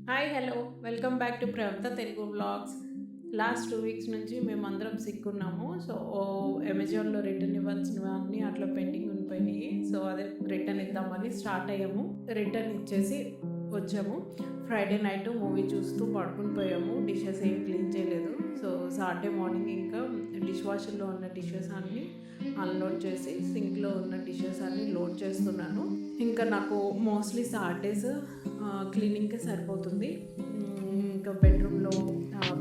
Hi hello welcome back to Pravata Telugu vlogs. Last 2 weeks నుంచి మేమందరం sick ఉన్నాము. సో అమెజాన్లో రిటర్న్ ఇవ్వాల్సినవన్నీ అట్లా పెండింగ్ ఉండిపోయినాయి. సో అదే రిటర్న్ ఇద్దామని స్టార్ట్ అయ్యాము. రిటర్న్ ఇచ్చేసి వచ్చాము. ఫ్రైడే నైట్ మూవీ చూస్తూ పడుకుని పోయాము. డిషెస్ ఏం క్లీన్ చేయలేదు. సో సాటర్డే మార్నింగ్ ఇంకా డిష్ వాషర్లో ఉన్న డిషెస్ అన్నీ అన్లోడ్ చేసి సింక్లో ఉన్న డిషెస్ అన్నీ లోడ్ చేస్తున్నాను. ఇంకా నాకు మోస్ట్లీ సాటర్డేస్ క్లీనింగ్కే సరిపోతుంది. ఇంకా బెడ్రూమ్లో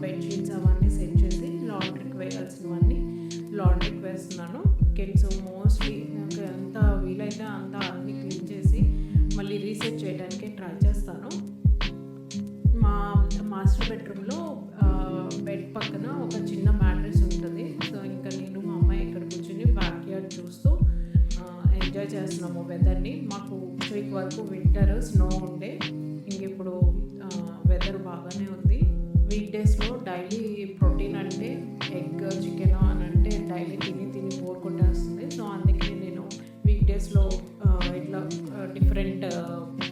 బెడ్షీట్స్ అవన్నీ సెట్ చేసి లాండ్రీకి వేయాల్సినవన్నీ లాండ్రీకి వేస్తున్నాను. కిడ్స్ మోస్ట్లీ నాకు ఎంత వీలైతే అంత అన్నీ క్లీన్ చేసి మళ్ళీ రీసెట్ చేయడానికే ట్రై చేస్తాను. మా మాస్టర్ బెడ్రూమ్లో బెడ్ పక్కన ఒక చిన్న మ్యాట్రెస్ ఉంటుంది. సో ఇంకా నేను మా అమ్మాయి ఇక్కడ కూర్చొని బ్యాక్ యార్డ్ చూస్తూ ఎంజాయ్ చేస్తున్నాము వెదర్ని. మాకు 6 week వరకు వింటర్ స్నో ఉండే, ఇంక ఇప్పుడు వెదర్ బాగానే ఉంది. వీక్ డేస్లో డైలీ ప్రోటీన్ అంటే ఎగ్ చికెన్ అని అంటే డైలీ తిని బోర్ కొట్టేస్తుంది. సో అందుకే నేను వీక్ డేస్లో ఇట్లా డిఫరెంట్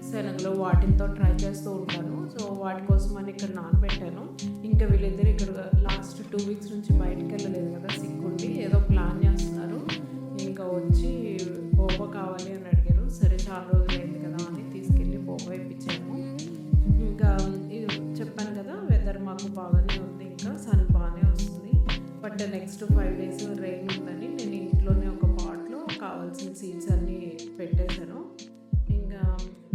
శనగలు వాటితో ట్రై చేస్తూ ఉంటాను. సో వాటి కోసం అని ఇక్కడ నానబెట్టాను. ఇంకా వీళ్ళిద్దరు ఇక్కడ లాస్ట్ 2 weeks నుంచి బయటకు వెళ్ళలేదు కదా, సిక్కుండి ఏదో ప్లాన్ చేస్తున్నారు. ఇంకా వచ్చి బోబా కావాలి అని అడిగారు. సరే చాలా రోజులు అయింది కదా అని తీసుకెళ్ళి బోబా ఇప్పించాము. ఇంకా చెప్పాను కదా వెదర్ మాకు బాగానే ఉంది, ఇంకా సన్ బాగానే వస్తుంది. బట్ నెక్స్ట్ 5 days రెయిన్ ఉందని నేను ఇంట్లోనే ఒక పాట్లో కావాల్సిన సీడ్స్ అన్నీ పెట్టేశాను. ఇంకా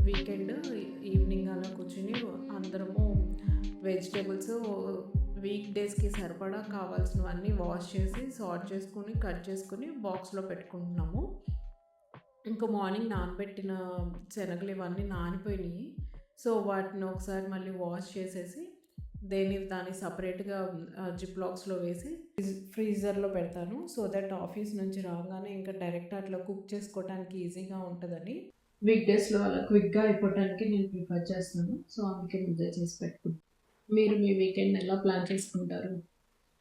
వీకెండ్ ఈవినింగ్ అలా కూర్చొని అందరము వెజిటేబుల్స్ వీక్ డేస్కి సరిపడా కావాల్సినవన్నీ వాష్ చేసి సార్ట్ చేసుకొని కట్ చేసుకొని బాక్స్లో పెట్టుకుంటున్నాము. ఇంకా మార్నింగ్ నానబెట్టిన శనగలు ఇవన్నీ నానిపోయినాయి. సో వాటిని ఒకసారి మళ్ళీ వాష్ చేసేసి దాన్ని సపరేట్గా జిప్ లాక్స్లో వేసి ఫ్రీజర్లో పెడతాను. సో దట్ ఆఫీస్ నుంచి రాగానే ఇంకా డైరెక్ట్ అట్లా కుక్ చేసుకోవడానికి ఈజీగా ఉంటుందని. వీక్ డేస్లో అలా క్విక్గా అయిపోవడానికి నేను ప్రిఫర్ చేస్తున్నాను. సో అందుకే ముందే చేసి పెట్టుకుంటాను. మీరు మీ వీకెండ్ ఎలా ప్లాన్ చేసుకుంటారు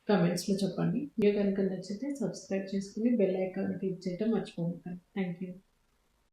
కమెంట్స్లో చెప్పండి. వీడియో కనుక నచ్చితే సబ్స్క్రైబ్ చేసుకుని బెల్ ఐకాన్ క్లిక్ చేయడం మర్చిపోకండి. Thank you.